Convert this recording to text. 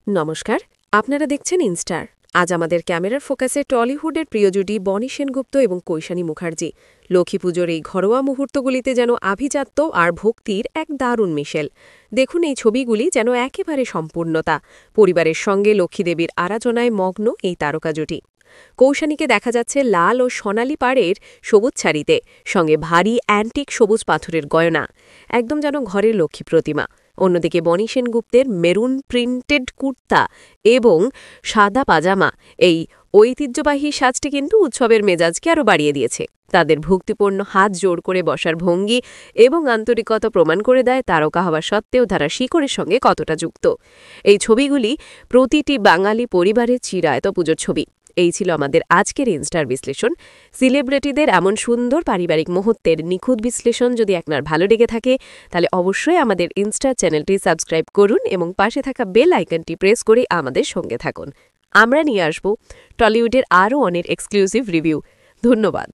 নমস্কার, আপনারা দেখছেন ইনস্টার। আজ আমাদের ক্যামেরার ফোকাসে টলিউডের প্রিয় জুটি বনি সেনগুপ্ত এবং কৈশানী মুখার্জি। লক্ষ্মী পুজোর এই ঘরোয়া মুহূর্তগুলিতে যেন আভিজাত্য আর ভক্তির এক দারুণ মিশেল। দেখুন এই ছবিগুলি যেন একেবারে সম্পূর্ণতা। পরিবারের সঙ্গে লক্ষ্মীদেবীর আরাধনায় মগ্ন এই তারকা জুটি। কৌশানীকে দেখা যাচ্ছে লাল ও সোনালি পাড়ের সবুজ শাড়িতে, সঙ্গে ভারী অ্যান্টিক সবুজ পাথরের গয়না, একদম যেন ঘরের লক্ষ্মী প্রতিমা। অন্যদিকে বনি সেনগুপ্তের মেরুন প্রিন্টেড কুর্তা এবং সাদা পাজামা, এই ঐতিহ্যবাহী সাজটি কিন্তু উৎসবের মেজাজকে আরও বাড়িয়ে দিয়েছে। তাদের ভক্তিপূর্ণ হাত জোড় করে বসার ভঙ্গি এবং আন্তরিকতা প্রমাণ করে দেয় তারকা হওয়া সত্ত্বেও তারা শিকড়ের সঙ্গে কতটা যুক্ত। এই ছবিগুলি প্রতিটি বাঙালি পরিবারের চিরায়ত পুজোর ছবি। এই ছিল আমাদের আজকের ইনস্টার বিশ্লেষণ। সেলিব্রিটিদের এমন সুন্দর পারিবারিক মুহূর্তের নিখুঁত বিশ্লেষণ যদি আপনার ভালো লেগে থাকে, তাহলে অবশ্যই আমাদের ইনস্টার চ্যানেলটি সাবস্ক্রাইব করুন এবং পাশে থাকা বেল আইকনটি প্রেস করে আমাদের সঙ্গে থাকুন। আমরা নিয়ে আসব টলিউডের আরও অনেক এক্সক্লুসিভ রিভিউ। ধন্যবাদ।